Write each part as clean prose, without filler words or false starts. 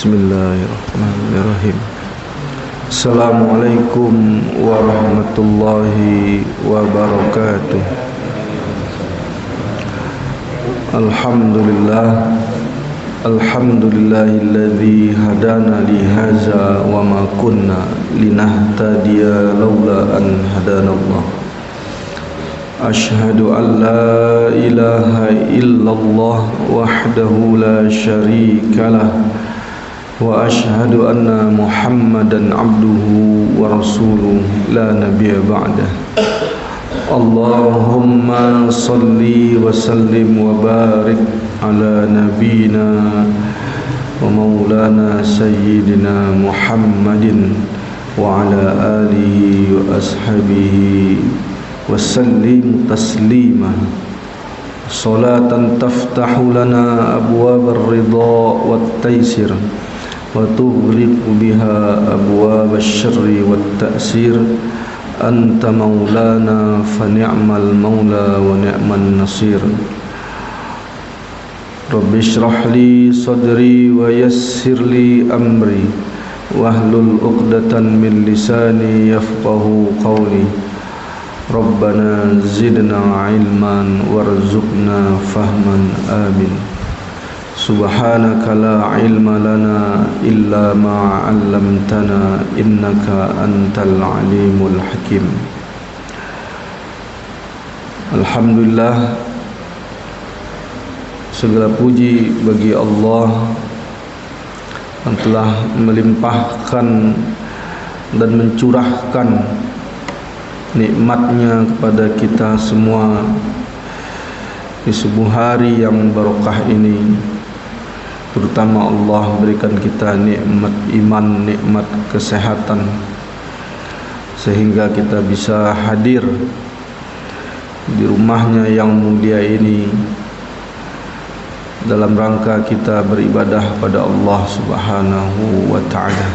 Bismillahirrahmanirrahim. Assalamualaikum warahmatullahi wabarakatuh. Alhamdulillahilladzi hadana li hadza wa ma kunna linahtadiya laula an hadanallah. Ashhadu an la ilaha illallah wahdahu la syarikalah wa ashhadu anna Muhammadan abduhu wa rasuluh la nabiyya ba'dah. Allahumma salli wa sallim wa barik ala nabiyyina wa maulana sayyidina Muhammadin wa ala alihi wa ashabihi wa sallim taslima. Salatan taftahu lana abwab ar-ridha wat taysir wa tughliqu biha abwab asy-syarri wat ta'sir. Anta maulana fa ni'mal maula wa ni'man nasir. Rabbi shrah li sadri wa yassir li amri wahlul 'uqdatan min lisani yafqahu qawli. Rabbana zidna ilman warzuqna fahman amin. Subhanaka la ilma lana illa ma 'allamtana innaka antal alimul hakim. Alhamdulillah, segala puji bagi Allah yang telah melimpahkan dan mencurahkan nikmatnya kepada kita semua di sebuah hari yang barokah ini. Terutama Allah berikan kita nikmat iman, nikmat kesehatan, sehingga kita bisa hadir di rumahnya yang mulia ini dalam rangka kita beribadah pada Allah Subhanahu wa ta'ala.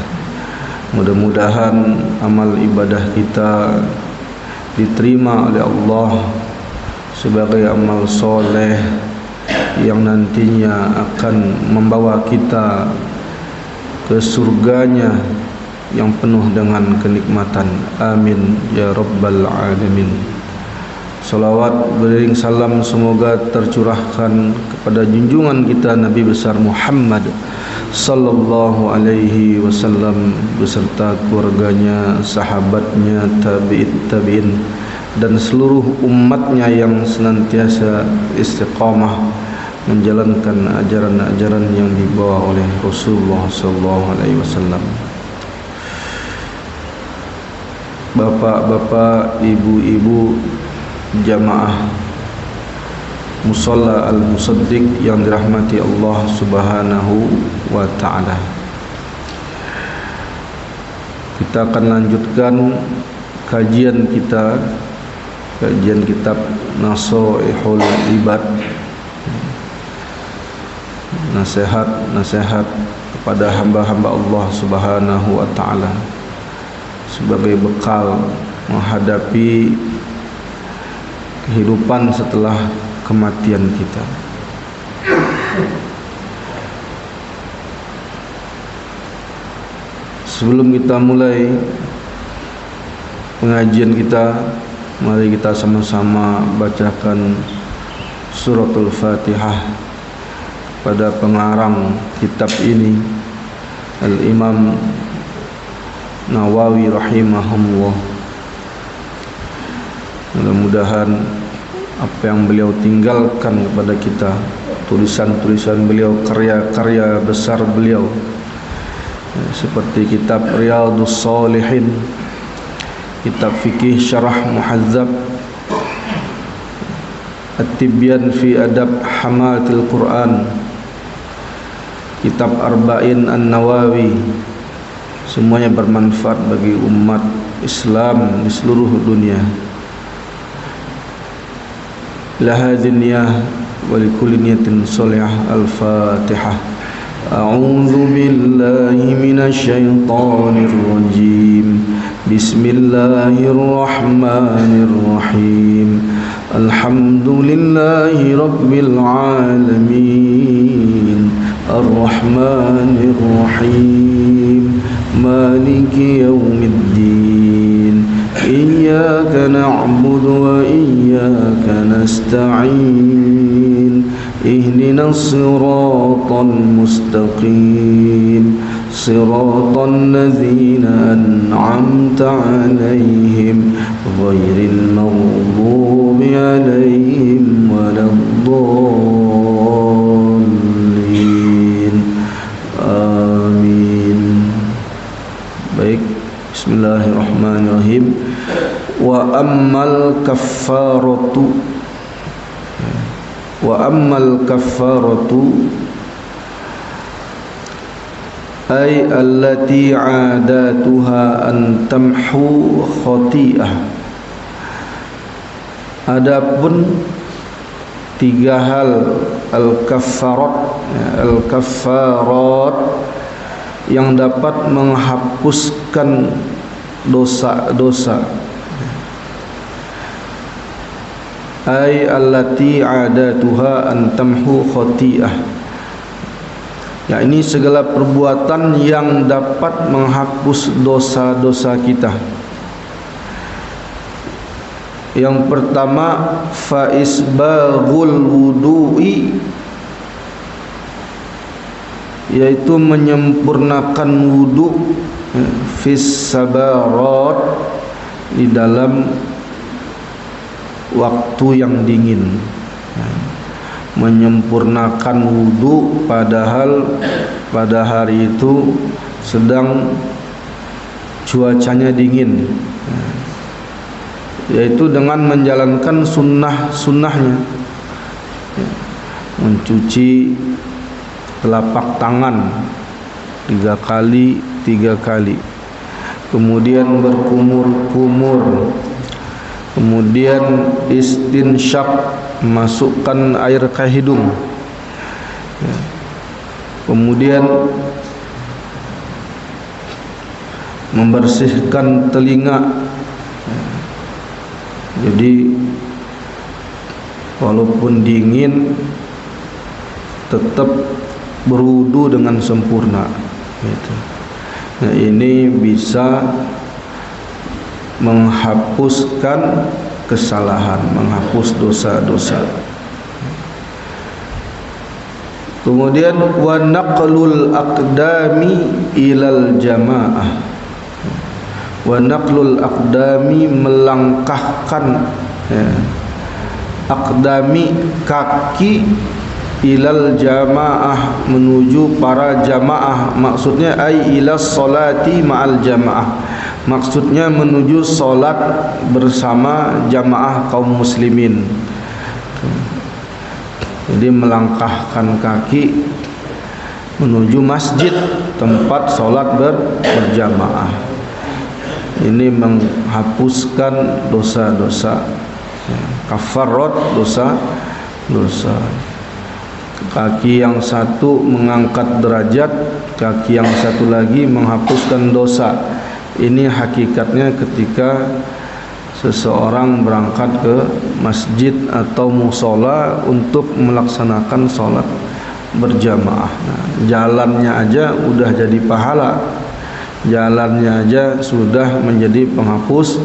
Mudah-mudahan amal ibadah kita diterima oleh Allah sebagai amal soleh yang nantinya akan membawa kita ke surganya yang penuh dengan kenikmatan. Amin ya rabbal alamin. Salawat beriring salam semoga tercurahkan kepada junjungan kita Nabi besar Muhammad sallallahu alaihi wasallam beserta keluarganya, sahabatnya, tabi'in dan seluruh umatnya yang senantiasa istiqamah menjalankan ajaran-ajaran yang dibawa oleh Rasulullah sallallahu alaihi wasallam. Bapak-bapak, ibu-ibu jamaah Musalla Al-Musaddiq yang dirahmati Allah Subhanahu wa ta'ala. Kita akan lanjutkan kajian kita, kajian kitab Nasaihul Ibad, nasihat kepada hamba-hamba Allah Subhanahu wa ta'ala sebagai bekal menghadapi kehidupan setelah kematian kita. Sebelum kita mulai pengajian kita, mari kita sama-sama bacakan suratul Fatihah pada pengarang kitab ini, Al-Imam Nawawi rahimahullah. Mudah-mudahan apa yang beliau tinggalkan kepada kita, tulisan-tulisan beliau, karya-karya besar beliau, seperti kitab Riyadhus Shalihin, kitab fikih syarah muhadzab, At-Tibyan fi adab hamatil Quran, kitab Arba'in An-Nawawi, semuanya bermanfaat bagi umat Islam di seluruh dunia. Lahadin niyah wa likulli niyatin sholihah. Al-Fatihah. A'udzu billahi minasy syaithanir rajim. Bismillahirrahmanirrahim. Alhamdulillahi rabbil alamin. Ar-Rahmanir Rahim, Maliki Yawmiddin, Iyyaka na'budu wa iyyaka nasta'in, Ihdinas siratal mustaqim, Siratal ladzina an'amta 'alaihim ghairil maghdubi 'alaihim waladdallin. Amin. Baik, bismillahirrahmanirrahim. Wa ammal kaffaratu, wa ammal kaffaratu ay allati 'adatuha an tamhu khati'ah. Adapun tiga hal al-kaffarat yang dapat menghapuskan dosa-dosa, ay allati 'adatuha an tamhu khati'ah, ya, ini segala perbuatan yang dapat menghapus dosa-dosa kita. Yang pertama, fa isbaghul wudu'i, yaitu menyempurnakan wudu, fis sabarat, di dalam waktu yang dingin. Menyempurnakan wudu padahal pada hari itu sedang cuacanya dingin, yaitu dengan menjalankan sunnahnya, mencuci telapak tangan 3 kali, kemudian berkumur-kumur, kemudian istinsyak, masukkan air ke hidung, kemudian membersihkan telinga. Jadi walaupun dingin tetap berwudu dengan sempurna, gitu. Nah, ini bisa menghapuskan kesalahan, menghapus dosa-dosa. Kemudian wa naqlul aqdami ilal jamaah, wa naqlul aqdami, melangkahkan, ya, aqdami kaki, ilal jamaah, menuju para jamaah. Maksudnya ay ila salati ma'al jamaah, maksudnya menuju solat bersama jamaah kaum muslimin. Jadi melangkahkan kaki menuju masjid, tempat solat berjamaah. Ini menghapuskan dosa-dosa, kafarat dosa-dosa. Kaki yang satu mengangkat derajat, kaki yang satu lagi menghapuskan dosa. Ini hakikatnya ketika seseorang berangkat ke masjid atau musola untuk melaksanakan sholat berjamaah. Nah, jalannya aja udah jadi pahala, jalannya aja sudah menjadi penghapus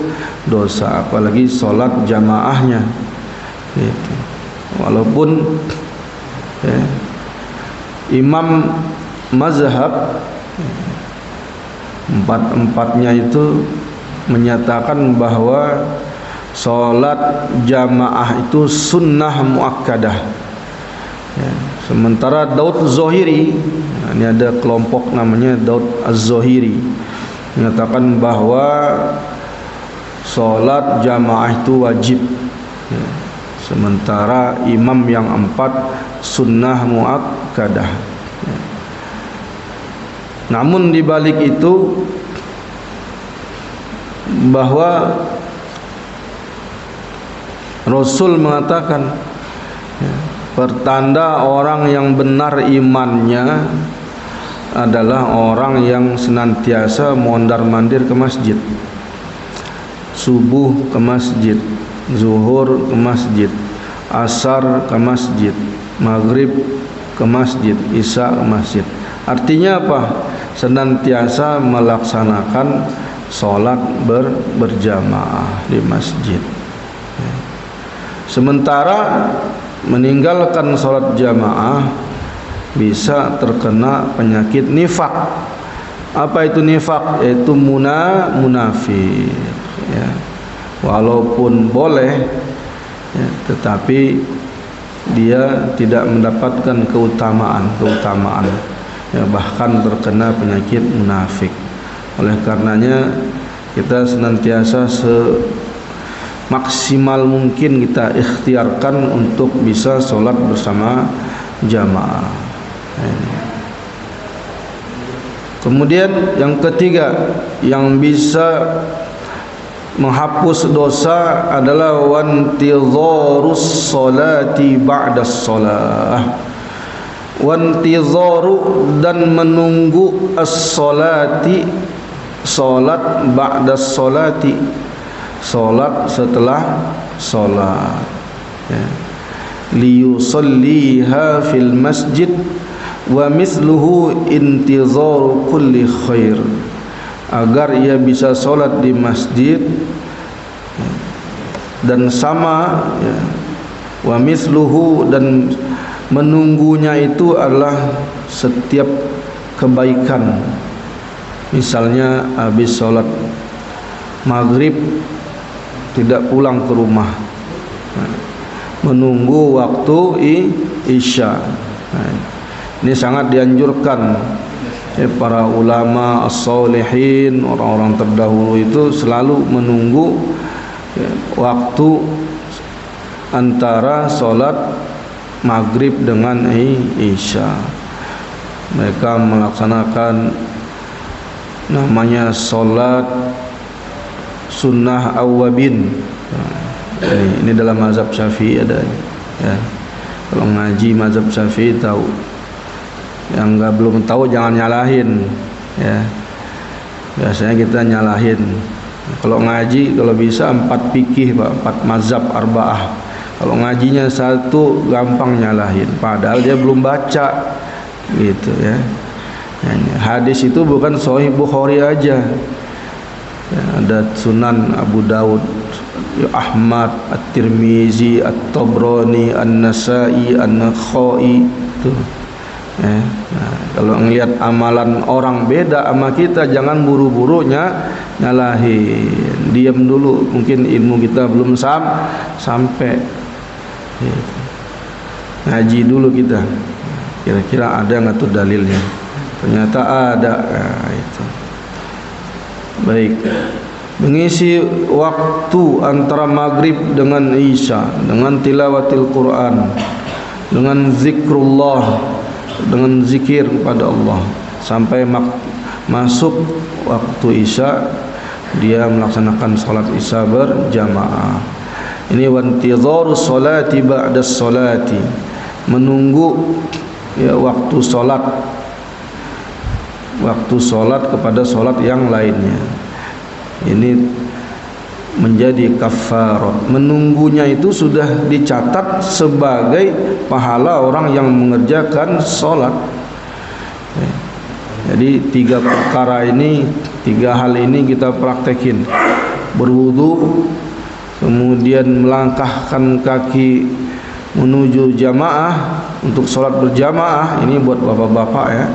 dosa, apalagi sholat jamaahnya, gitu. Walaupun, ya, imam mazhab empat-empatnya itu menyatakan bahwa sholat jamaah itu sunnah muakkadah, ya. Sementara Daud Zohiri, nah, ini ada kelompok namanya Daud Az-Zohiri, menyatakan bahwa sholat jamaah itu wajib, ya. Sementara imam yang 4 sunnah muakkadah, ya. Namun di balik itu, bahwa Rasul mengatakan, ya, pertanda orang yang benar imannya adalah orang yang senantiasa mondar-mandir ke masjid. Subuh ke masjid, zuhur ke masjid, asar ke masjid, maghrib ke masjid, isya ke masjid. Artinya apa? Senantiasa melaksanakan sholat berjamaah di masjid. Sementara meninggalkan sholat jamaah bisa terkena penyakit nifak. Apa itu nifak? Yaitu munafik. Ya. Walaupun boleh, ya, tetapi dia tidak mendapatkan keutamaan, ya, bahkan terkena penyakit munafik. Oleh karenanya kita senantiasa semaksimal mungkin kita ikhtiarkan untuk bisa sholat bersama jamaah. Kemudian yang ketiga yang bisa menghapus dosa adalah wantidharus sholati ba'da shalah. Wantizaru, dan menunggu as-sholati, sholat ba'da sholati, sholat setelah sholat, ya. Liyusalliha fil masjid wa misluhu intizaru kulli khair, agar ia bisa sholat di masjid, ya. Dan sama, ya, wa misluhu, dan menunggunya itu adalah setiap kebaikan. Misalnya habis sholat maghrib tidak pulang ke rumah, menunggu waktu isya. Ini sangat dianjurkan. Para ulama as-sholihin, orang-orang terdahulu itu selalu menunggu waktu antara sholat maghrib dengan isya. Mereka melaksanakan namanya sholat sunnah awwabin. Ini dalam mazhab Syafi'i ada, ya. Kalau ngaji mazhab Syafi'i tahu. Yang belum tahu jangan nyalahin, ya. Biasanya kita nyalahin. Kalau ngaji kalau bisa 4 fikih, Pak, 4 mazhab arba'ah. Kalau ngajinya satu gampang nyalahin, padahal dia belum baca, gitu, ya. Hadis itu bukan Sahih Bukhari aja, ya, ada Sunan Abu Daud, Ahmad, At-Tirmizi, At-Tabrani, An-Nasai, An-Nakhai, itu. Nah, kalau ngelihat amalan orang beda sama kita, jangan buru-burunya nyalahin, diam dulu, mungkin ilmu kita belum sampai, gitu. Ngaji dulu kita, kira-kira ada nggak tuh dalilnya? Ternyata ada. Nah, itu baik. Mengisi waktu antara maghrib dengan isya dengan tilawatil Quran, dengan zikrullah, dengan zikir kepada Allah, sampai masuk waktu isya dia melaksanakan salat isya berjamaah. Ini wantidharus sholati ba'da sholati, menunggu, ya, waktu salat kepada salat yang lainnya. Ini menjadi kafarat. Menunggunya itu sudah dicatat sebagai pahala orang yang mengerjakan sholat. Jadi 3 perkara ini, 3 hal ini kita praktekin. Berwudu, kemudian melangkahkan kaki menuju jamaah untuk sholat berjamaah. Ini buat bapak-bapak, ya,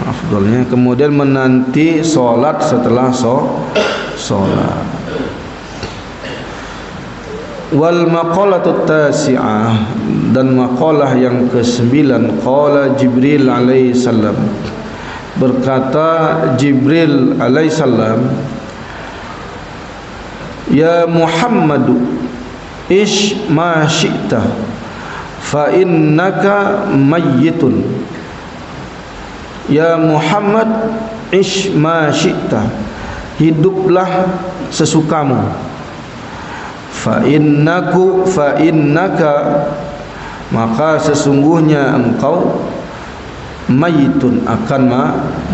afdalnya. Kemudian menanti sholat setelah sholat. Wal maqalatut tasi'ah, dan maqalah yang ke-9, qala Jibril alaihi salam, berkata Jibril alaihi salam, ya Muhammadu ish ma syi'ta fa innaka mayyitun. Ya Muhammad ish ma syi'ta, hiduplah sesukamu. Fa innaka, maka sesungguhnya engkau mayitun, akan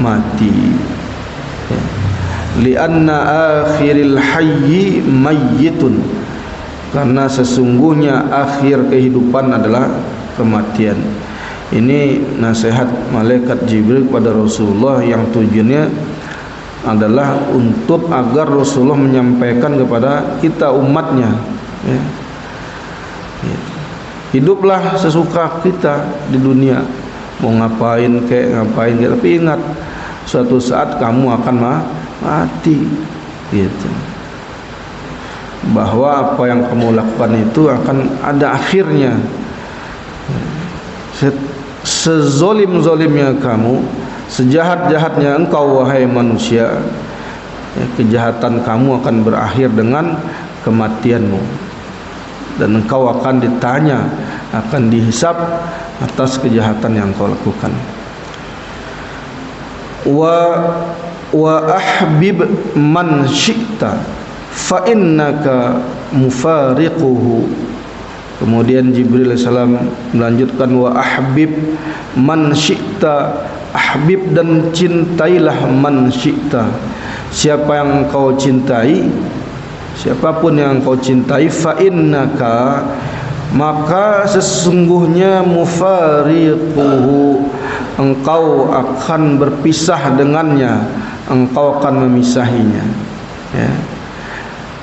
mati. Lianna akhiril hayyi mayyitun, karena sesungguhnya akhir kehidupan adalah kematian. Ini nasihat malaikat Jibril kepada Rasulullah yang tujuannya adalah untuk agar Rasulullah menyampaikan kepada kita umatnya, ya. Hiduplah sesuka kita di dunia, mau ngapain kayak, tapi ingat suatu saat kamu akan mati, gitu. Bahwa apa yang kamu lakukan itu akan ada akhirnya. Sezolim-zolimnya kamu, sejahat-jahatnya engkau wahai manusia, ya, kejahatan kamu akan berakhir dengan kematianmu, dan engkau akan ditanya, akan dihisab atas kejahatan yang kau lakukan. Wa ahbib man syi'ta fa innaka mufariquhu. Kemudian Jibril AS melanjutkan, wa ahbib man syi'ta, ahbib dan cintailah man syi'ta, siapa yang kau cintai, siapapun yang kau cintai, fa innaka, maka sesungguhnya mufariquhu, engkau akan berpisah dengannya, engkau akan memisahinya, ya.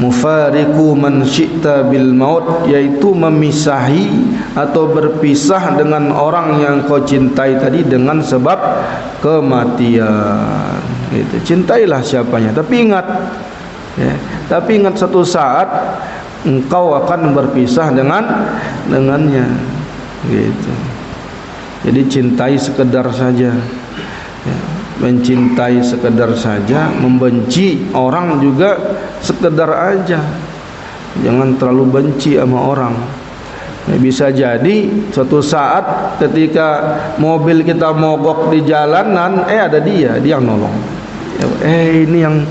Mufariqu man syi'ta bil maut, yaitu memisahi atau berpisah dengan orang yang kau cintai tadi dengan sebab kematian. Gitu. Cintailah siapanya, tapi ingat, ya, tapi ingat satu saat engkau akan berpisah dengannya. Gitu. Jadi cintai sekedar saja, ya. Mencintai sekedar saja, membenci orang juga sekedar aja. Jangan terlalu benci sama orang. Ya, bisa jadi suatu saat ketika mobil kita mogok di jalanan, ada dia yang nolong. Ya, ini yang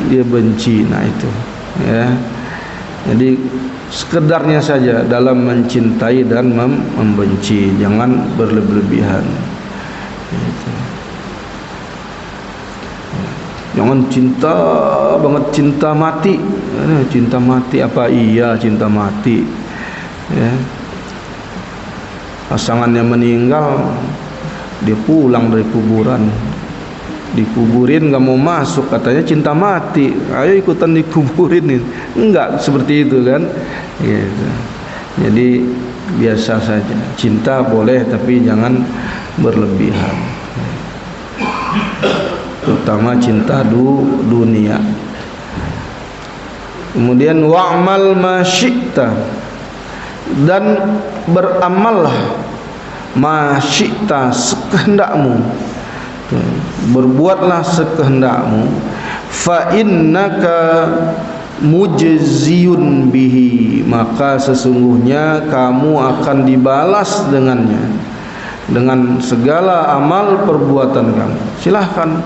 dia benci. Nah itu, ya. Jadi sekedarnya saja dalam mencintai dan membenci, jangan berlebihan. Gitu. Jangan cinta banget, cinta mati. Cinta mati apa iya cinta mati, ya. Pasangannya meninggal, dia pulang dari kuburan, dikuburin, gak mau masuk, katanya cinta mati, ayo ikutan dikuburin. Enggak seperti itu kan, gitu. Jadi biasa saja, cinta boleh tapi jangan berlebihan, terutama cinta dunia. Kemudian wa'mal ma syi'ta, dan beramallah ma syi'ta, sekehendakmu, berbuatlah sekehendakmu, fa innaka mujziyun bihi, maka sesungguhnya kamu akan dibalas dengannya, dengan segala amal perbuatan kamu. Silahkan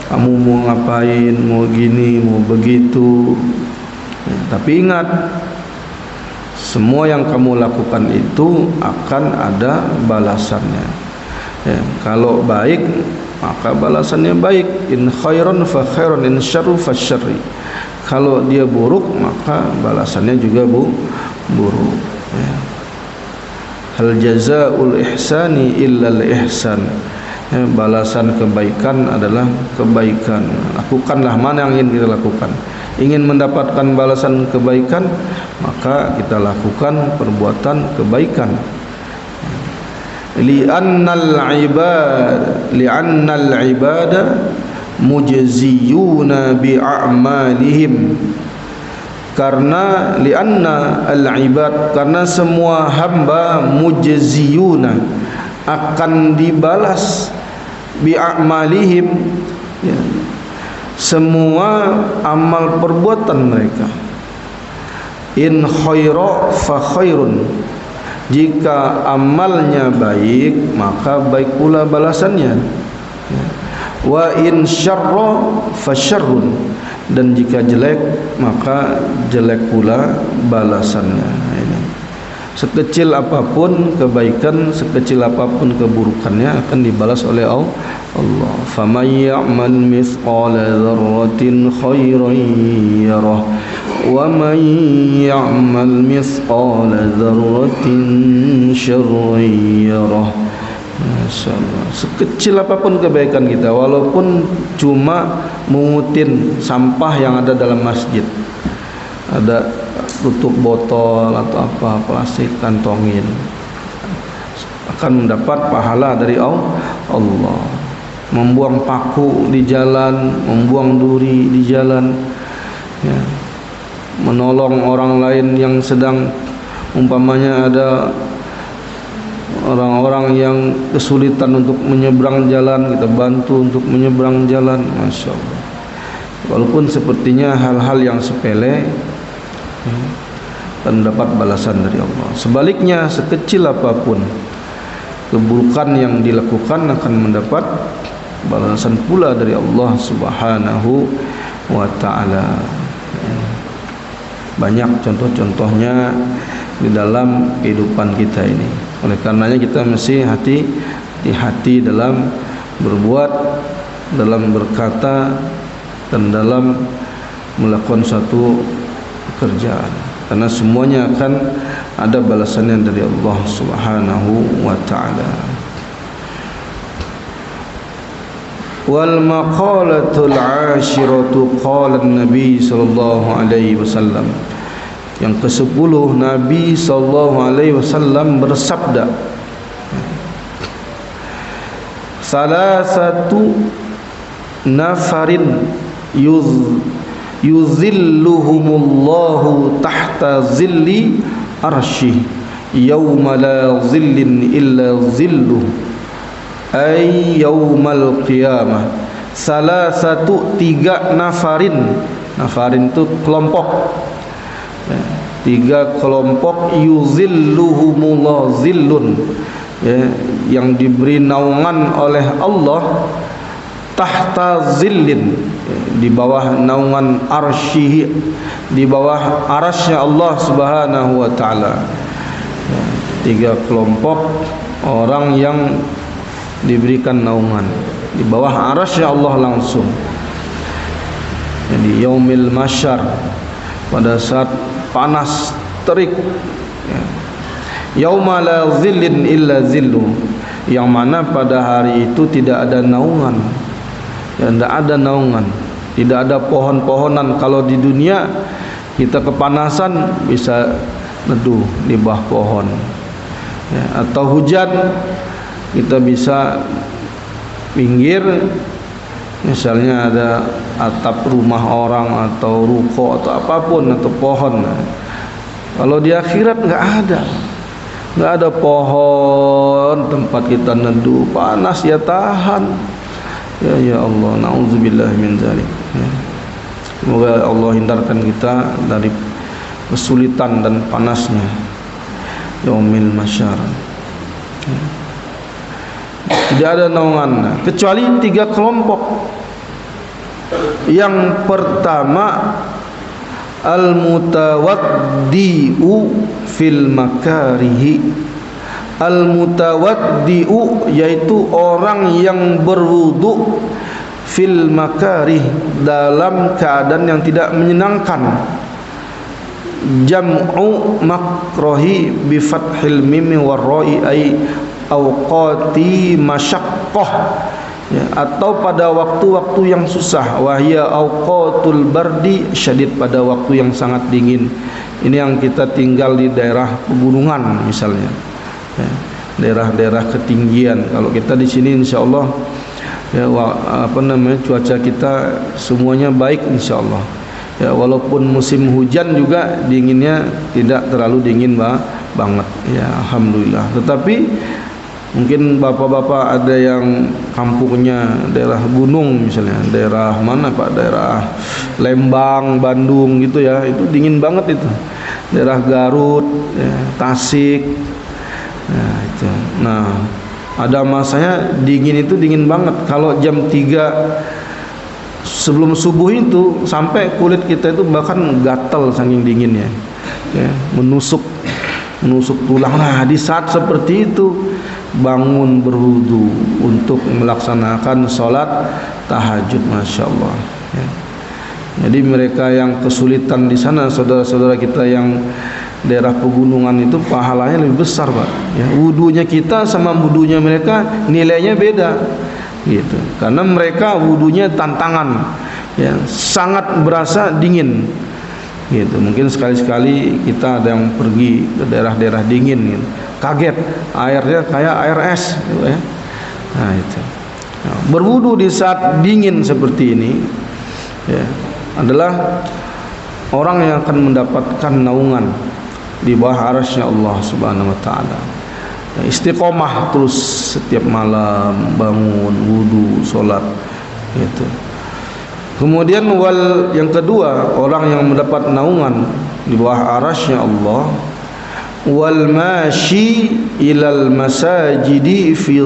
kamu mau ngapain, mau gini, mau begitu, ya, tapi ingat, semua yang kamu lakukan itu akan ada balasannya, ya. Kalau baik maka balasannya baik, in khairan fa khairan, in syarru fa syarri. Kalau dia buruk maka balasannya juga buruk, ya. Hal jazaa'ul ihsani illal ihsan, ya, balasan kebaikan adalah kebaikan. Lakukanlah mana yang ingin kita lakukan. Ingin mendapatkan balasan kebaikan, maka kita lakukan perbuatan kebaikan. Li'annal ibada mujziyuna bi'a'malihim, karena li'anna al-ibad, karena semua hamba mujziyuna, akan dibalas bi'a'malihim, ya, semua amal perbuatan mereka. In khaira fa khairun, jika amalnya baik maka baik pula balasannya, ya. Wa in syarra fa syarrun, dan jika jelek maka jelek pula balasannya. Ini sekecil apapun kebaikan, sekecil apapun keburukannya akan dibalas oleh Allah. Faman ya'mal mithqala dzarratin khairan yarah. ومن يعمل مثقال ذرة شرا يره. Masya Allah. Sekecil apapun kebaikan kita, walaupun cuma mengutin sampah yang ada dalam masjid, ada tutup botol atau apa plastik, kantongin, akan mendapat pahala dari Allah. Membuang paku di jalan, membuang duri di jalan, ya, menolong orang lain yang sedang, umpamanya ada orang-orang yang kesulitan untuk menyeberang jalan, kita bantu untuk menyeberang jalan. Masya Allah. Walaupun sepertinya hal-hal yang sepele, dan mendapat balasan dari Allah. Sebaliknya, sekecil apapun keburukan yang dilakukan akan mendapat balasan pula dari Allah Subhanahu wa ta'ala. Banyak contoh-contohnya di dalam kehidupan kita ini. Oleh karenanya kita mesti hati-hati dalam berbuat, dalam berkata, dan dalam melakukan suatu pekerjaan, karena semuanya akan ada balasannya dari Allah Subhanahu wa ta'ala. Wal maqalatul 'ashiratu qala an-nabi sallallahu alaihi wasallam. Yang ke-10, Nabi sallallahu alaihi wasallam bersabda, salasatu nafarin yuzilluhumullahu tahta zilli arsyih yawma la zillin illa zilluh ay yawmal qiyamah. Salasatu, 3 nafarin. Nafarin itu kelompok, 3 kelompok, yuzilluhumullah zillun, ya, yang diberi naungan oleh Allah, tahta zillin, ya, di bawah naungan arsy, di bawah arasy Allah Subhanahu wa ta'ala. Ya, 3 kelompok orang yang diberikan naungan di bawah arasy Allah langsung. Jadi yaumil masyar, pada saat panas terik, ya. Yauma la zillin illa zillu, yang mana pada hari itu tidak ada naungan, ya, tidak ada naungan, tidak ada pohon-pohonan. Kalau di dunia kita kepanasan bisa neduh di bawah pohon, ya, atau hujan kita bisa pinggir, misalnya ada atap rumah orang atau ruko atau apapun, atau pohon. Kalau di akhirat nggak ada pohon tempat kita neduh, panas ya tahan. Ya Allah, naudzubillah min dzalik. Ya. Semoga Allah hindarkan kita dari kesulitan dan panasnya yaumil masyar. Ya. Tidak ada naungan kecuali 3 kelompok. Yang pertama, al-mutawaddi'u fil makarihi. Al-mutawaddi'u yaitu orang yang berwudu fil makarih, dalam keadaan yang tidak menyenangkan. Jam'u makrohi bi fathil mim war ra'i ay awqati masyaqqah, ya, atau pada waktu-waktu yang susah. Wahya awqatul bardi syadid, pada waktu yang sangat dingin. Ini yang kita tinggal di daerah pegunungan misalnya, ya, daerah-daerah ketinggian. Kalau kita di sini insyaallah, ya, cuaca kita semuanya baik insyaallah. Ya, walaupun musim hujan juga dinginnya tidak terlalu dingin banget, ya, alhamdulillah. Tetapi mungkin bapak-bapak ada yang kampungnya daerah gunung misalnya, daerah mana Pak, daerah Lembang, Bandung gitu ya, itu dingin banget itu. Daerah Garut, ya, Tasik, nah itu. Nah, ada masanya dingin itu dingin banget. Kalau jam 3 sebelum subuh itu sampai kulit kita itu bahkan gatal saking dinginnya, ya, menusuk tulang. Nah, di saat seperti itu bangun berwudu untuk melaksanakan sholat tahajud, masya Allah, ya. Jadi mereka yang kesulitan di sana, saudara-saudara kita yang daerah pegunungan itu pahalanya lebih besar, Pak. Ya, wudunya kita sama wudunya mereka nilainya beda, gitu. Karena mereka wudunya tantangan, ya, sangat berasa dingin, gitu. Mungkin sekali-sekali kita ada yang pergi ke daerah-daerah dingin, gitu. Kaget airnya kayak air es, gitu, ya. Nah itu. Nah, berwudu di saat dingin seperti ini, ya, adalah orang yang akan mendapatkan naungan di bawah arasy-Nya Allah Subhanahu wa taala. Istiqomah terus setiap malam, bangun, wudu, salat, gitu. Kemudian yang kedua, orang yang mendapat naungan di bawah arasy-Nya Allah, wal mashi ilal masajidi fi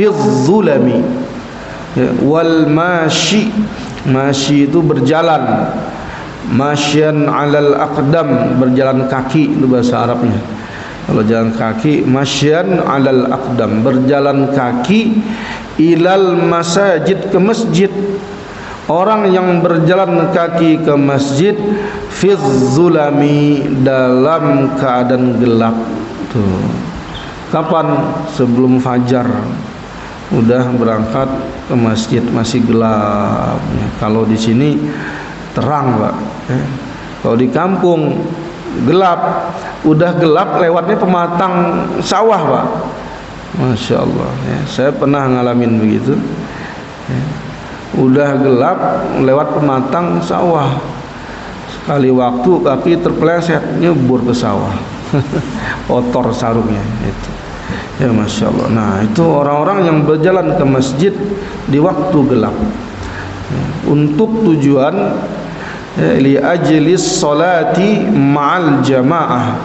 dhulami. Wal mashi itu berjalan, masyan alal aqdam, berjalan kaki, itu bahasa Arabnya. Kalau jalan kaki, masyan alal aqdam, berjalan kaki, ilal masajid, ke masjid. Orang yang berjalan kaki ke masjid fi zulami, dalam keadaan gelap. Tuh. Kapan? Sebelum fajar. Udah berangkat ke masjid masih gelap. Ya, kalau di sini terang, Pak. Ya. Kalau di kampung gelap, udah gelap lewatnya pematang sawah, Pak. Masya Allah. Ya, saya pernah ngalamin begitu. Ya. Udah gelap lewat pematang sawah, sekali waktu kaki terpeleset nyebur ke sawah. Kotor sarungnya itu. Ya Masya Allah. Nah itu orang-orang yang berjalan ke masjid di waktu gelap, ya, untuk tujuan, ya, li ajlis salati ma'al jamaah,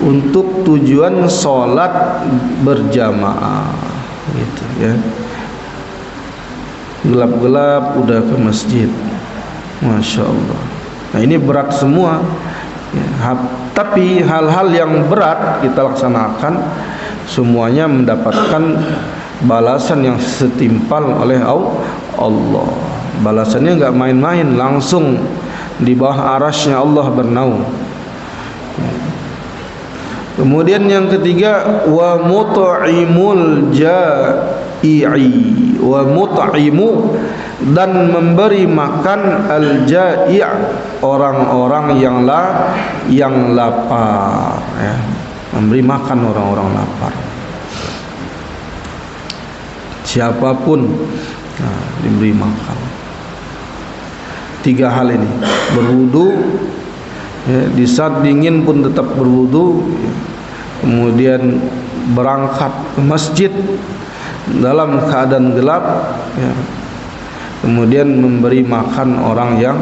untuk tujuan salat berjamaah, gitu, ya. Gelap-gelap udah ke masjid, Masya Allah. Nah ini berat semua, ya, tapi hal-hal yang berat kita laksanakan, semuanya mendapatkan balasan yang setimpal oleh Allah. Balasannya nggak main-main, langsung di bawah arasy-Nya Allah bernaung. Kemudian yang ketiga, wa mut'imul ja'i, wa mut'imu, dan memberi makan al-ja'i', orang-orang yang lapar, ya. Memberi makan orang-orang lapar. Siapapun, nah, diberi makan. Tiga hal ini, berwudu, ya, di saat dingin pun tetap berwudu, ya. Kemudian berangkat ke masjid dalam keadaan gelap, ya. Kemudian memberi makan orang yang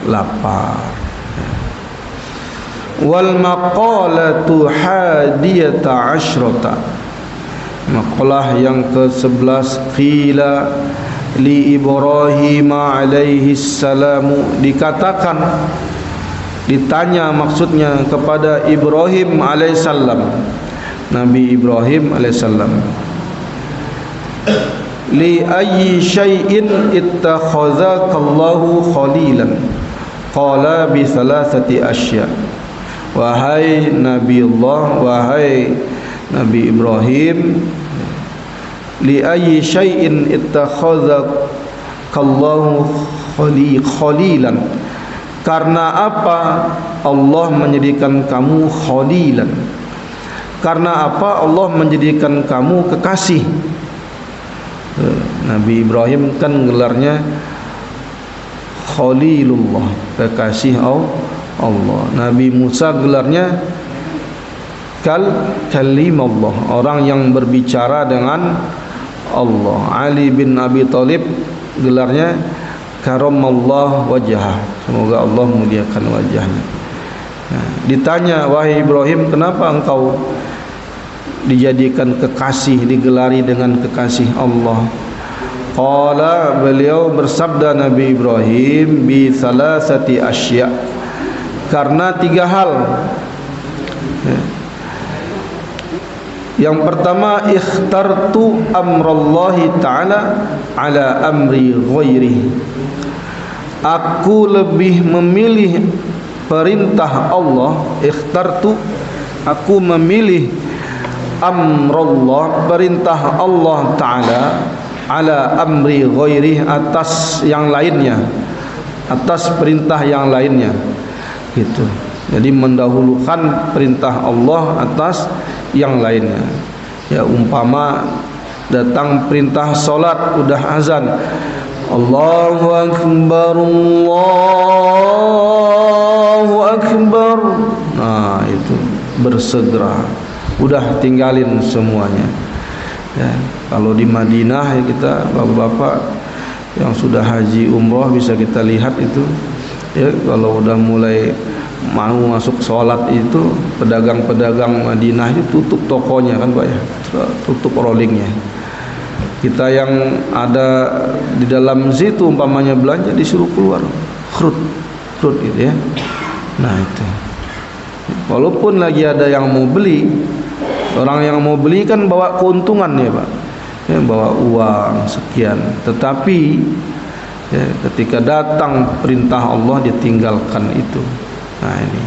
lapar, ya. Wal maqalatu hadiyata asyrata, maqalah yang ke-11, qila li Ibrahim alaihi salamu, dikatakan, ditanya maksudnya kepada Ibrahim alaihissalam, Nabi Ibrahim alaihissalam, li ayyi syai'in ittakhadhakallahu khalilan, qala bi thalathati asya. Wahai Nabi Allah, wahai Nabi Ibrahim, li ayyi syai'in ittakhadhakallahu khalilan, karena apa Allah menjadikan kamu khalilan? Karena apa Allah menjadikan kamu kekasih? Nabi Ibrahim kan gelarnya Khalilullah, kekasih Allah. Nabi Musa gelarnya Kalimullah, orang yang berbicara dengan Allah. Ali bin Abi Thalib gelarnya Karamallah wajhah, semoga Allah muliakan wajahnya. Nah, ditanya, wahai Ibrahim, kenapa engkau dijadikan kekasih, digelari dengan kekasih Allah? Qala, beliau bersabda Nabi Ibrahim, bi thalathati asya, karena tiga hal. Yang pertama, ikhtartu amrallahi ta'ala ala amri ghairihi, aku lebih memilih perintah Allah, ikhtartu, aku memilih amrullah, perintah Allah Ta'ala, ala amri ghairi, atas yang lainnya, atas perintah yang lainnya, gitu. Jadi mendahulukan perintah Allah atas yang lainnya. Ya, umpama datang perintah solat, udah azan, Allahu Akbar, Allahu Akbar. Nah, itu bersegera, udah tinggalin semuanya. Ya, kalau di Madinah ya, kita bapak-bapak yang sudah haji umroh bisa kita lihat itu. Ya, kalau udah mulai mau masuk sholat itu, pedagang-pedagang Madinah itu tutup tokonya kan Pak ya, tutup rollingnya. Kita yang ada di dalam situ umpamanya belanja disuruh keluar, krut gitu ya. Nah itu, walaupun lagi ada yang mau beli, orang yang mau beli kan bawa keuntungan ya Pak, ya, bawa uang sekian, tetapi ya, ketika datang perintah Allah ditinggalkan itu. Nah ini,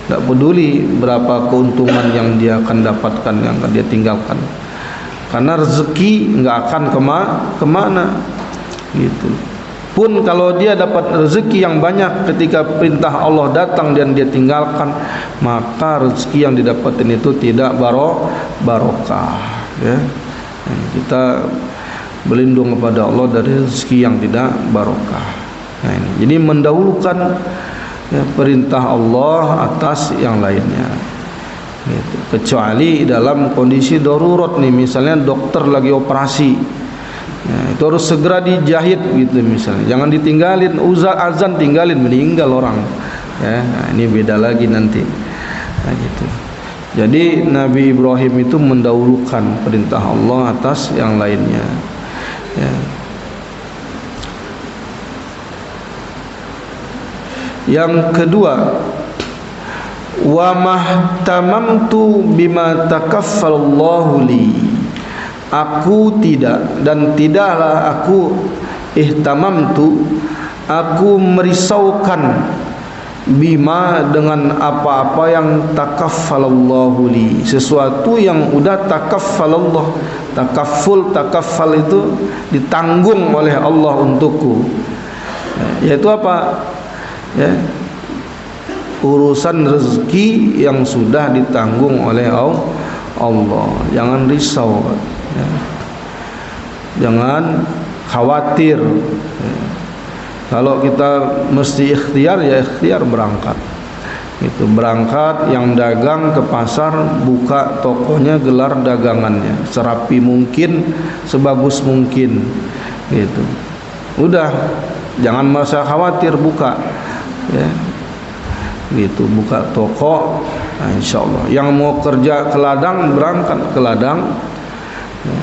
tidak peduli berapa keuntungan yang dia akan dapatkan, yang akan dia tinggalkan, karena rezeki nggak akan kemana gitu. Pun kalau dia dapat rezeki yang banyak, ketika perintah Allah datang dan dia tinggalkan, maka rezeki yang didapatkan itu tidak barokah ya. Kita berlindung kepada Allah dari rezeki yang tidak barokah. Nah ini, jadi mendahulukan ya, perintah Allah atas yang lainnya gitu. Kecuali dalam kondisi darurat nih, misalnya dokter lagi operasi ya, itu harus segera dijahit gitu misalnya, jangan ditinggalin, azan tinggalin, meninggal orang ya. Nah, ini beda lagi nanti. Nah, gitu. Jadi Nabi Ibrahim itu mendahulukan perintah Allah atas yang lainnya ya. Yang kedua, wa mahtamamtu bima takaffalallahu li, aku tidak dan tidaklah aku ihtamamtu, aku merisaukan bima dengan apa-apa yang takaffalallahu li, sesuatu yang udah takaffalallah. Takaffal itu ditanggung oleh Allah untukku, yaitu apa ya, urusan rezeki yang sudah ditanggung oleh Allah. Jangan risau ya. Jangan khawatir ya. Kalau kita mesti ikhtiar ya ikhtiar berangkat. Itu berangkat, yang dagang ke pasar, buka tokonya, gelar dagangannya serapi mungkin, sebagus mungkin gitu. Udah, jangan merasa khawatir, buka ya. Gitu, buka toko. Nah, insyaallah yang mau kerja ke ladang, berangkat ke ladang ya.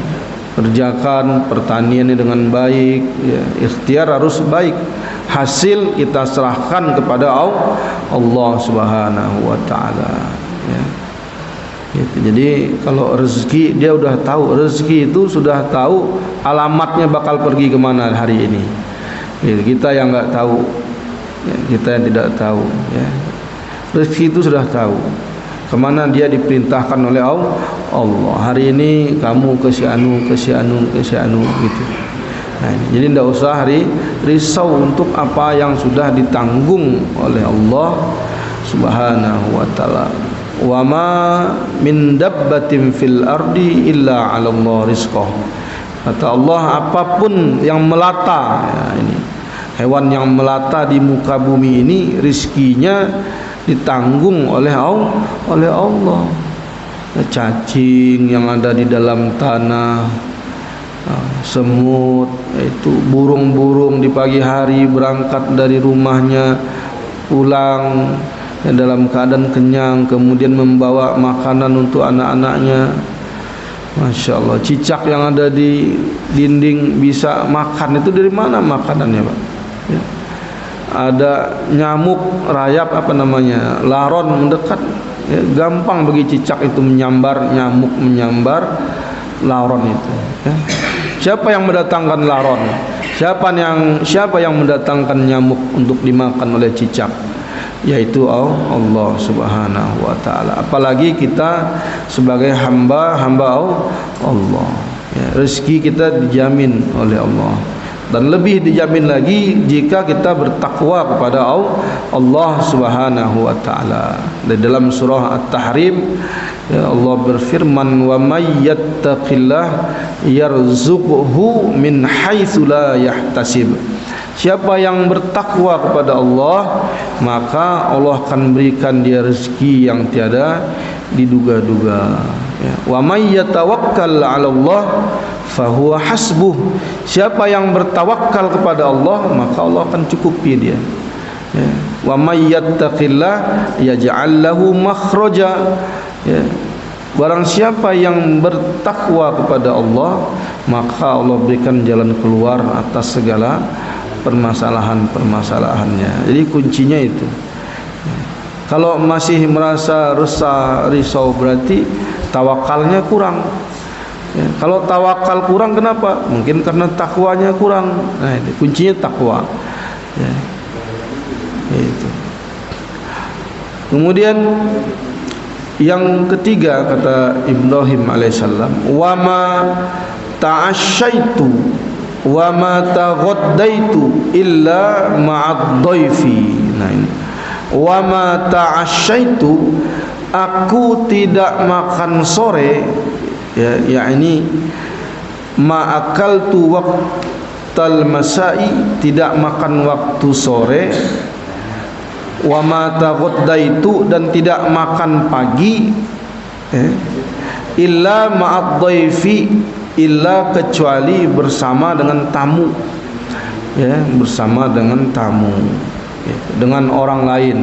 Kerjakan pertanian dengan baik ya. Ikhtiar harus baik, hasil kita serahkan kepada Allah Subhanahu wa taala ya. Gitu. Jadi kalau rezeki dia udah tahu, rezeki itu sudah tahu alamatnya bakal pergi kemana hari ini gitu. Kita yang nggak tahu ya, kita yang tidak tahu ya. Rezeki itu sudah tahu kemana dia diperintahkan oleh Allah. Hari ini kamu ke si anu gitu. Nah, jadi tidak usah risau untuk apa yang sudah ditanggung oleh Allah Subhanahu wa taala. Wa ma min dabbatin fil ardi illa 'ala Allah rizqah. Kata Allah, apapun yang melata ya, ini hewan yang melata di muka bumi ini, rizkinya ditanggung oleh Allah. Cacing yang ada di dalam tanah, semut, itu burung-burung di pagi hari berangkat dari rumahnya pulang ya, dalam keadaan kenyang, kemudian membawa makanan untuk anak-anaknya. Masya Allah. Cicak yang ada di dinding bisa makan, itu dari mana makanannya Pak ya. Ada nyamuk rayap, apa namanya, laron mendekat ya, gampang bagi cicak itu menyambar, nyamuk menyambar laron itu ya. Siapa yang mendatangkan laron? Siapa yang mendatangkan nyamuk untuk dimakan oleh cicak? Yaitu Allah Subhanahu wa taala. Apalagi kita sebagai hamba Allah. Ya, rezeki kita dijamin oleh Allah. Dan lebih dijamin lagi jika kita bertakwa kepada Allah Subhanahu wa taala. Di dalam surah At-Tahrim, ya, Allah berfirman, "Wa may yattaqillah yarzuqhu min haitsu la yahtasib." Siapa yang bertakwa kepada Allah, maka Allah akan berikan dia rezeki yang tiada diduga-duga. Ya. Wa may yatawakkal 'ala Allah fahuwa hasbuh. Siapa yang bertawakal kepada Allah, maka Allah akan cukupi dia. Ya. Wa may yattaqillah yaj'al lahu makhraja. Ya. Barang siapa yang bertakwa kepada Allah, maka Allah berikan jalan keluar atas segala permasalahan-permasalahannya. Jadi kuncinya itu. Kalau masih merasa resah, risau, berarti tawakalnya kurang. Ya, kalau tawakal kurang, kenapa? Mungkin karena takwanya kurang. Nah, ini kuncinya takwa. Ya, itu. Kemudian yang ketiga kata Ibrahim alaihissalam, wa ma ta'asyaitu wa ma taghaddaitu illa ma'ad dhaifi. Nah, ini. Wa ma ta'asyaitu, aku tidak makan sore, ya, yakni ma akaltu waqtal masai, tidak makan waktu sore, wa ma taghaddaitu, dan tidak makan pagi, illa ma'ad dhaifi, illa kecuali bersama dengan tamu, ya, bersama dengan tamu, ya, dengan orang lain.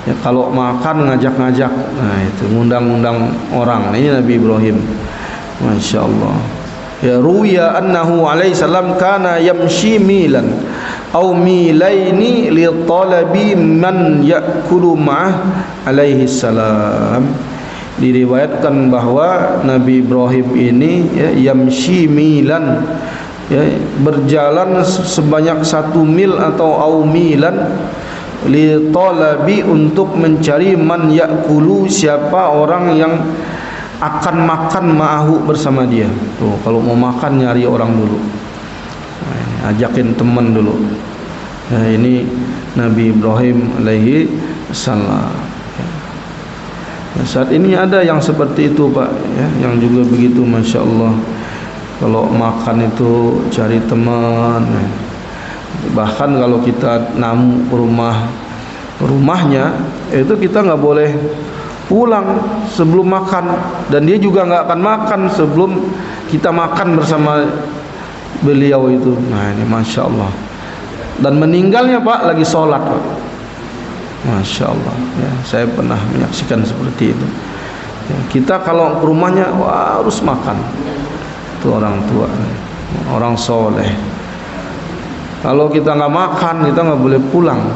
Ya, kalau makan ngajak-ngajak, nah itu ngundang-undang orang. Ini Nabi Ibrahim, masya Allah. Ya, ruya annahu alaihi salam kana yamshi milan au milaini li talabi man ya'kulu ma'ah alaihi salam. Diriwayatkan bahwa Nabi Ibrahim ini, ya, yamshi milan, ya, berjalan sebanyak 1 mil atau au milan, li talabi, untuk mencari man ya'kulu, siapa orang yang akan makan ma'ahu, bersama dia. Tuh, kalau mau makan nyari orang dulu. Nah, ajakin teman dulu. Nah, ini Nabi Ibrahim alaihi salam. Nah, saat ini ada yang seperti itu, Pak, ya, yang juga begitu, masya Allah. Kalau makan itu cari teman. Bahkan kalau kita namu ke rumahnya, itu kita nggak boleh pulang sebelum makan, dan dia juga nggak akan makan sebelum kita makan bersama beliau itu. Nah, ini masya Allah. Dan meninggalnya, Pak, lagi sholat, Pak. Masya Allah, ya, saya pernah menyaksikan seperti itu. Ya, kita kalau ke rumahnya, wah, harus makan. Itu orang tua, orang soleh. Kalau kita nggak makan, kita nggak boleh pulang,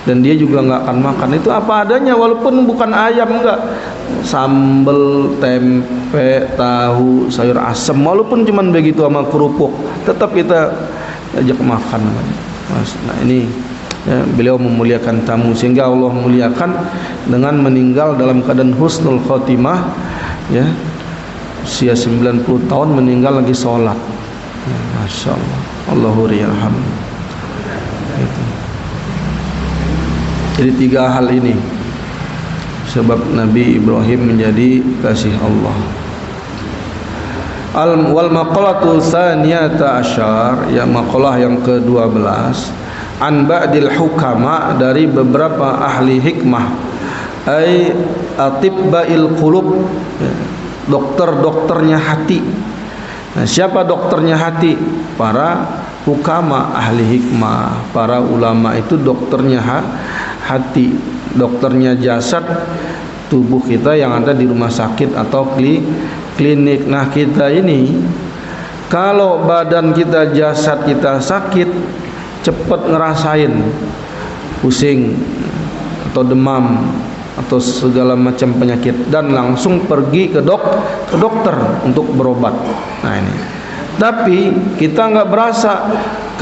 dan dia juga nggak akan makan. Itu apa adanya, walaupun bukan ayam, enggak, sambal, tempe, tahu, sayur asem, walaupun cuman begitu sama kerupuk, tetap kita ajak makan. Nah, ini, ya, beliau memuliakan tamu, sehingga Allah muliakan dengan meninggal dalam keadaan husnul khotimah, ya, usia 90 tahun meninggal lagi sholat. Ya, masya Allah, Allahu yarham. Itu. Jadi 3 hal ini sebab Nabi Ibrahim menjadi kasih Allah. Wal maqalatu tsaniyata asyar, ya, maqalah yang ke-12, an ba'dil hukama, dari beberapa ahli hikmah, ay atibbail qulub, dokter-dokternya hati. Nah, siapa dokternya hati? Para hukama, ahli hikmah, para ulama itu dokternya hati, dokternya jasad, tubuh kita yang ada di rumah sakit atau klinik. Nah, kita ini kalau badan kita, jasad kita sakit, cepat ngerasain pusing atau demam atau segala macam penyakit, dan langsung pergi ke dokter untuk berobat. Nah, ini. Tapi kita nggak berasa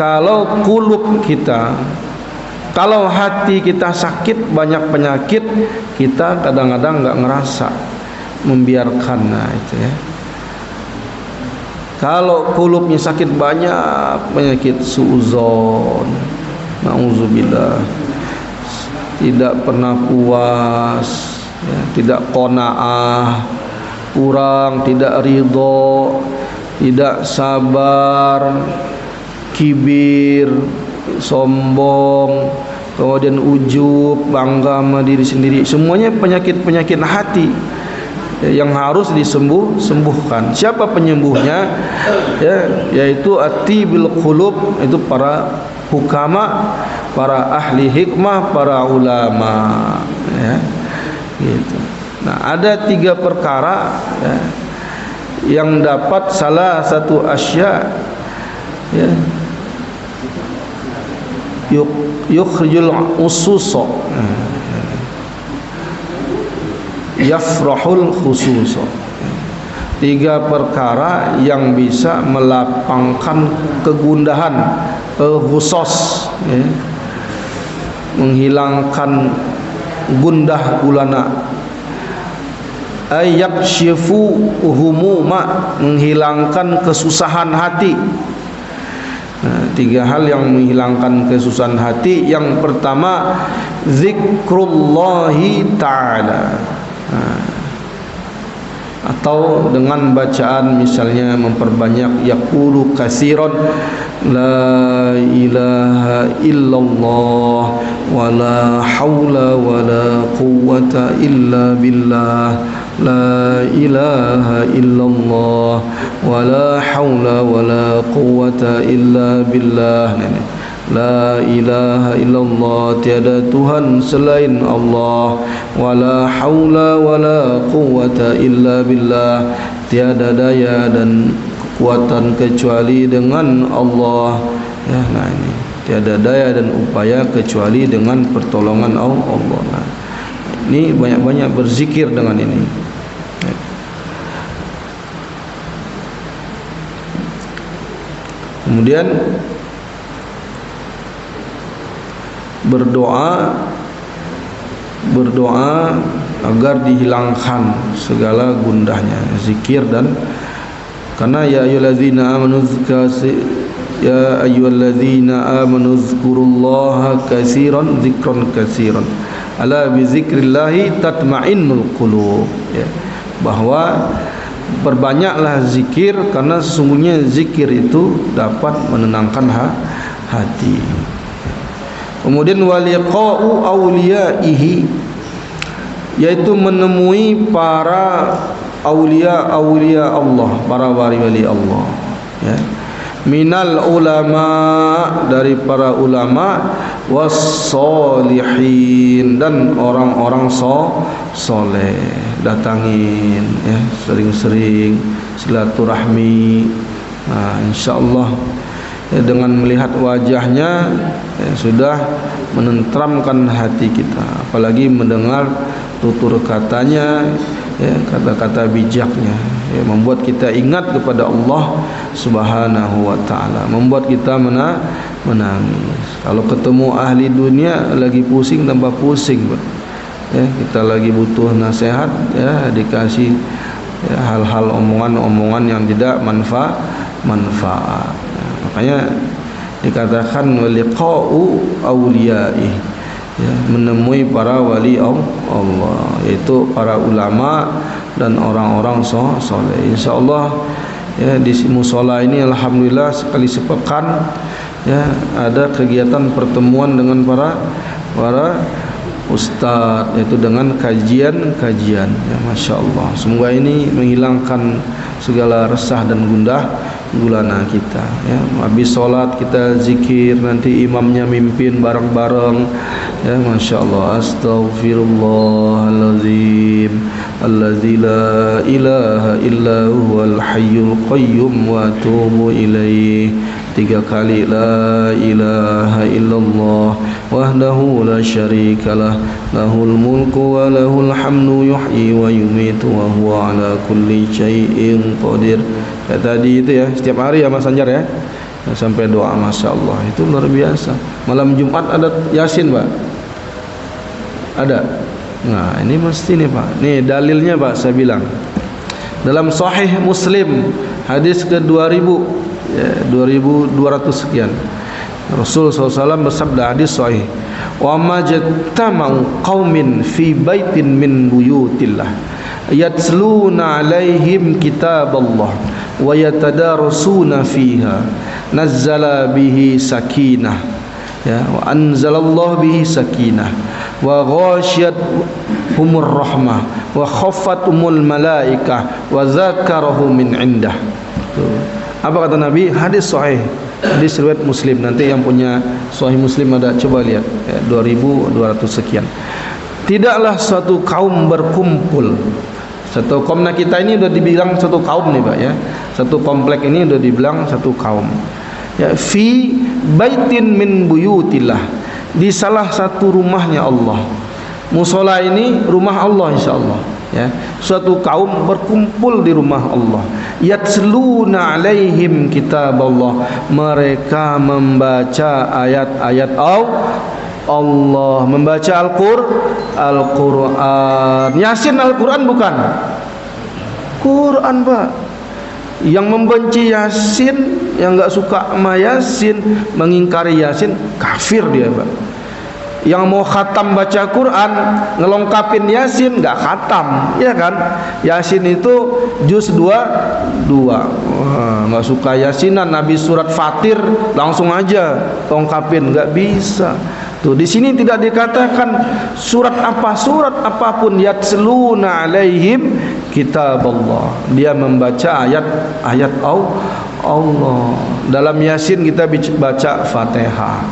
kalau kulub kita, kalau hati kita sakit, banyak penyakit, kita kadang-kadang enggak ngerasa, membiarkan. Nah, itu ya. Kalau kulubnya sakit, banyak penyakit, suuzon, na'udzubillah, tidak pernah puas, ya, tidak qanaah, kurang, tidak ridho, tidak sabar, kibir, sombong, kemudian ujub, bangga sama diri sendiri. Semuanya penyakit-penyakit hati yang harus disembuhkan. Siapa penyembuhnya? Ya, yaitu atibil qulub, itu para hukama, para ahli hikmah, para ulama, ya, gitu. Nah, ada 3 perkara, ya, yang dapat salah satu asya, ya, yukhrijul ususo, yafrahul khususo. 3 perkara yang bisa melapangkan kegundahan, khusus, ya, menghilangkan gundah gulana. Ayakshifu humuma, menghilangkan kesusahan hati. Nah, 3 hal yang menghilangkan kesusahan hati. Yang pertama, zikrullahi ta'ala. Nah, atau dengan bacaan misalnya memperbanyak yaqulu katsiran la ilaha illallah wa la haula wa la quwwata illa billah, la ilaha illallah wa la haula wa la quwwata illa billah. La ilaha illallah, tiada Tuhan selain Allah, wala haula wala quwwata illa billah, tiada daya dan kekuatan kecuali dengan Allah. Ya, nah ini tiada daya dan upaya kecuali dengan pertolongan Allah. Nah, ini banyak-banyak berzikir dengan ini. Kemudian berdoa agar dihilangkan segala gundahnya, zikir. Dan karena ya ayyuhallazina amanu dzkurullaha katsiran dzikran katsiran ala bi dzikrillah tatma'innul qulub, ya, bahwa perbanyaklah zikir karena sesungguhnya zikir itu dapat menenangkan hati. Kemudian waliqa'u awliyaihi, yaitu menemui para awliya Allah, para wali-wali Allah, ya. Minal ulama, dari para ulama, was-solihin, dan orang-orang soleh. Datangin, ya, sering-sering silaturahmi. Nah, insyaallah, ya, dengan melihat wajahnya, ya, sudah menenteramkan hati kita. Apalagi mendengar tutur katanya, ya, kata-kata bijaknya, ya, membuat kita ingat kepada Allah Subhanahu wa ta'ala, membuat kita menangis. Kalau ketemu ahli dunia lagi pusing tambah pusing, ya, kita lagi butuh nasihat, ya, dikasih, ya, hal-hal omongan-omongan yang tidak manfaat. Makanya dikatakan waliqa'u awliyaih, ya, menemui para wali Allah, yaitu para ulama dan orang-orang soleh. Insyaallah, ya, di musola ini alhamdulillah sekali sepekan, ya, ada kegiatan pertemuan dengan para ustaz, yaitu dengan kajian, ya, Masya Allah. Semoga ini menghilangkan segala resah dan gundah gulana kita, ya. Habis sholat kita zikir, nanti imamnya mimpin bareng-bareng, ya, Masya Allah. Astaghfirullahaladzim alladzi la ilaha illa huwal hayyul qayyum wa atubu ilaih. 3 kali la ilaha illallah wahdahu la syarikalah, lahul mulku wa lahul hamdu, yuhyi wa yumitu wa huwa ala kulli syai'in qadir. Kayak tadi itu, ya, setiap hari ya Mas Anjar, ya. sampai doa, Masya Allah, itu luar biasa. Malam Jumat ada Yasin, Pak? Ada? Nah, ini mesti nih, Pak. Nih dalilnya, Pak, saya bilang dalam Sahih Muslim hadis ke 2000 ya, 2200 sekian, Rasul SAW bersabda, hadis sahih, wa majtama'u qaumin fi baitin min buyutillah yatsluna alaihim kitaballah wa yatadarusuna fiha nazzala bihi sakinah, ya, wa anzalallahu bihi sakinah wa ghasyiyat humur rahmah wa khaffatumul malaikah wa dzakarahu min indah. Apa kata Nabi? Hadis sahih, hadis riwayat Muslim. Nanti yang punya Sahih Muslim ada, coba lihat ya, 2200 sekian. Tidaklah suatu kaum berkumpul. Satu kaum, nah kita ini udah dibilang satu kaum nih, Pak, ya. Satu komplek ini udah dibilang satu kaum. Ya, fi baitin min buyutillah, di salah satu rumahnya Allah. Musola ini rumah Allah, insyaallah, ya. Suatu kaum berkumpul di rumah Allah. Yatsluna alaihim kitaballah, mereka membaca ayat-ayat Allah, membaca Al-Quran. Yasin Al-Quran bukan? Quran, Pak. Yang membenci Yasin, yang enggak suka sama Yasin, mengingkari Yasin, kafir dia, Pak. Yang mau khatam baca Quran, ngelengkapin Yasin, enggak khatam, ya kan? Yasin itu juz 2. Enggak suka Yasinan, habis surat Fatir langsung aja lengkapin, enggak bisa. Tuh, di sini tidak dikatakan surat apa, surat apapun, yatsluna alaihim kitaballah, dia membaca ayat-ayat Allah. Dalam Yasin kita baca Fatihah,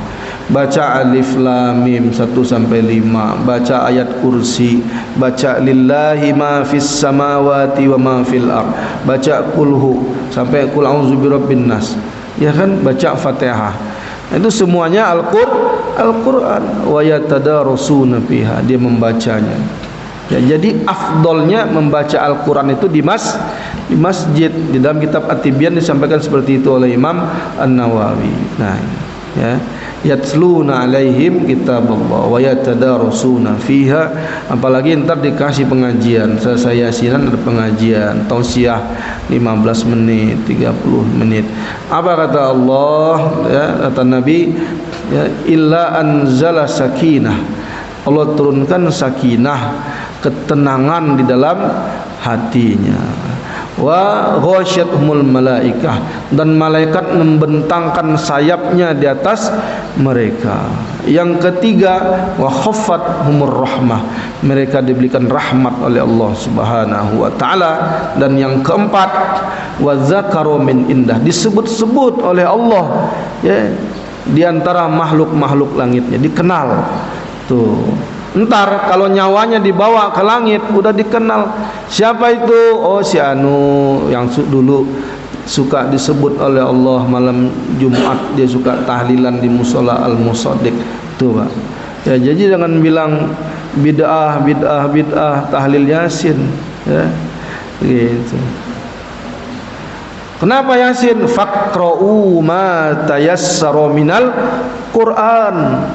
baca Alif Lam Mim 1 sampai 5, baca ayat kursi, baca lillahi ma fis samawati wa ma fil ard, baca kulhu sampai kul a'udzu birabbin nas, ya kan, baca Fatihah. Itu semuanya Al-Quran. Wa yatadarusuna fiha, dia membacanya. Ya, jadi afdolnya membaca Al-Quran itu di masjid. Di dalam kitab At-Tibyan disampaikan seperti itu oleh Imam An-Nawawi. Nah, ya, yatsluna alaihim kitaballah wa yatadarusuna fiha. Apalagi ntar dikasih pengajian, selesai Yasinan ada pengajian tausiah 15 menit, 30 menit. Apa kata Allah, ya, kata Nabi, ya, illa anzala sakinah, Allah turunkan sakinah, ketenangan di dalam hatinya. Wa ghasyiyatuhumul malaikah, dan malaikat membentangkan sayapnya di atas mereka. Yang ketiga, wa khaffathumur rahmah, mereka diberikan rahmat oleh Allah Subhanahu wa taala. Dan yang keempat, wa dzakaru min indah, disebut-sebut oleh Allah, ya, di antara makhluk-makhluk langitnya, dikenal. Tuh, ntar kalau nyawanya dibawa ke langit udah dikenal. Siapa itu? Oh, si anu yang dulu suka disebut oleh Allah malam Jumat, dia suka tahlilan di musola Al-Musaddiq. Tuh, Pak. Ya, jadi jangan bilang bid'ah tahlil Yasin, ya. Gitu. Kenapa Yasin? Faqra'u ma tayassara minal Qur'an.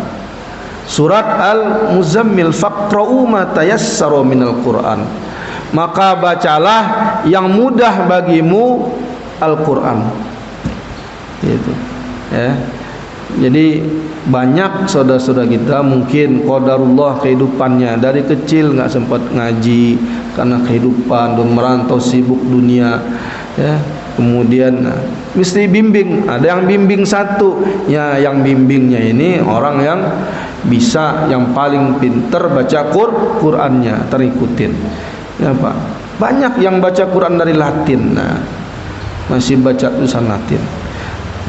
Surat Al-Muzammil, faqra'u ma tayassara minal Qur'an, maka bacalah yang mudah bagimu Al-Qur'an. Gitu, ya. Jadi banyak saudara-saudara kita mungkin qadarullah kehidupannya dari kecil enggak sempat ngaji karena kehidupan dan merantau sibuk dunia, ya. Kemudian mesti bimbing, ada yang bimbing satu, ya, yang bimbingnya ini orang yang bisa, yang paling pinter baca Qur'annya, terikutin, ya, Pak. Banyak yang baca Quran dari Latin, nah, masih baca tulisan Latin.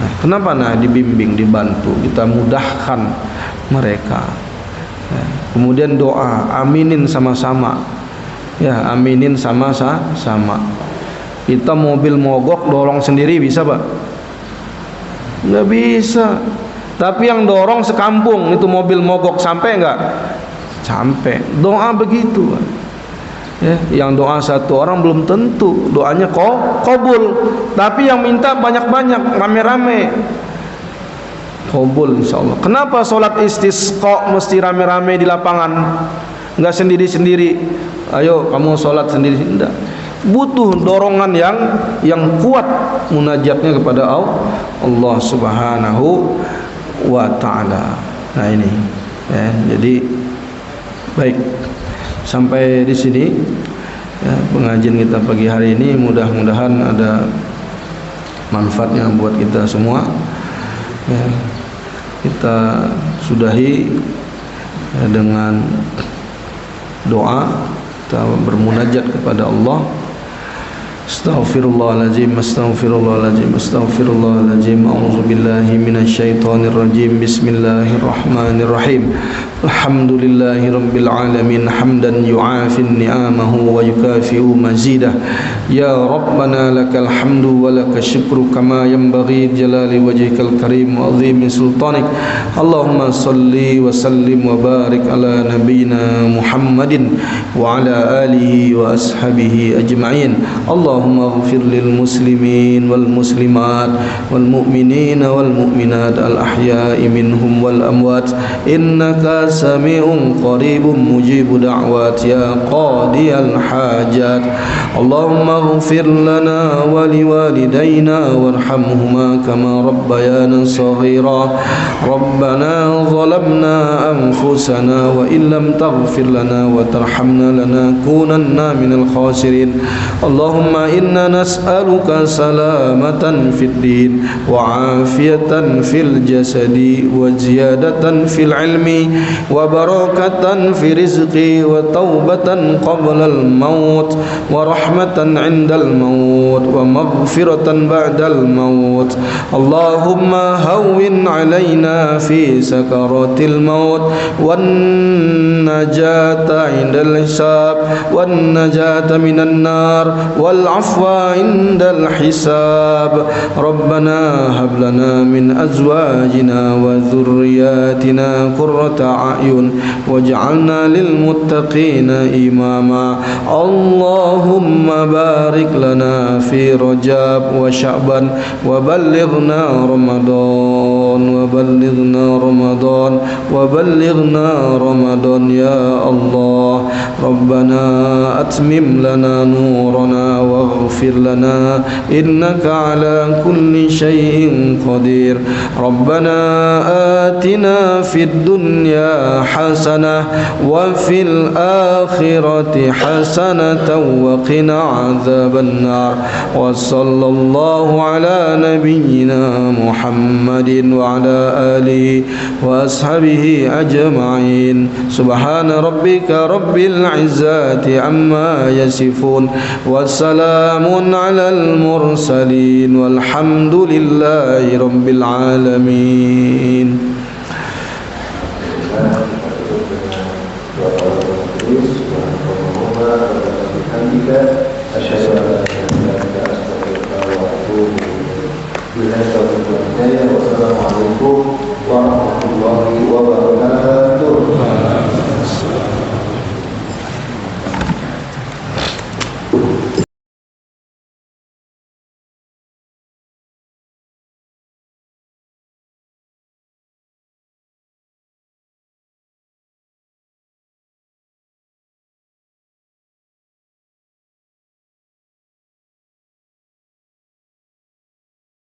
Nah, kenapa? Nah, dibimbing, dibantu, kita mudahkan mereka, ya. Kemudian doa, aminin sama-sama, ya, aminin sama-sama. Kita mobil mogok dorong sendiri bisa, Pak? Nggak bisa. Tapi yang dorong sekampung itu mobil mogok, sampai nggak? Sampai. Doa begitu, Pak. Ya, yang doa satu orang belum tentu doanya kabul. Tapi yang minta banyak-banyak, rame-rame. Qabul insyaallah. Kenapa sholat istisqa mesti rame-rame di lapangan? Enggak sendiri-sendiri. Ayo kamu sholat sendiri, enggak. Butuh dorongan yang kuat munajatnya kepada Allah Subhanahu wa taala. Nah ini ya, jadi baik, sampai di sini ya, pengajian kita pagi hari ini, mudah-mudahan ada manfaatnya buat kita semua ya. Kita sudahi ya, dengan doa, kita bermunajat kepada Allah. Astaghfirullahaladzim, astaghfirullahaladzim, astaghfirullahaladzim. A'udzubillahi minasyaitonirrajim. Bismillahirrahmanirrahim. Alhamdulillahi rabbil alamin, hamdan yu'afin ni'amahu wa yukafi'u mazidah. Ya Rabbana lakal hamdu wa lakal syukru kama yanbaghi jalali wajhikal karim wa azimi sultanik. Allahumma salli wa sallim wa barik ala nabiyyina Muhammadin wa ala alihi wa ashabihi ajma'in. Allahumma ighfir lil muslimin wal muslimat wal mu'minin wal mu'minat al ahya'i minhum wal amwat, innaka sami'un qaribun mujibu da'wat ya qadiyal hajat. Allahumma ighfir lana wa liwalidayna warhamhuma kama rabbayana saghira. Rabbana zalamna anfusana wa illam taghfir lana wa tarhamna lanakunanna minal khasirin. Allahumma inna nas'aluka salamatan fid din wa afiyatan fil jasadi wa ziyadatan fil ilmi wa barakatan fi rizqi wa taubatan qabla al maut wa rahmatan 'inda al maut wa maghfiratan ba'da al maut. Allahumma hawwin 'alaina fi sakaratil maut wan najata 'inda al hisab wan najata minan nar wal afwa 'inda al hisab. Rabbana hab lana min azwajina wa dhurriyyatina qurrata a'yun waj'alna lil muttaqina imama. Allahumma barik lana fi Rajab wa Sya'ban wa ballighna Ramadan wa ballighna Ramadan wa ballighna Ramadan ya Allah. Rabbana atmim lana nurana waghfir lana innaka ala kulli syai'in qadir. Rabbana atina fid dunya hasanah wa fil akhirati hasanatan wa qina adzaban nar. Wa sallallahu ala nabiyyina Muhammadin wa ala alihi wa ashabihi ajma'in. Subhana rabbika rabbil izzati amma yasifun wa salamun alal mursalin walhamdulillahi rabbil alamin. Wassalamualaikum warahmatullahi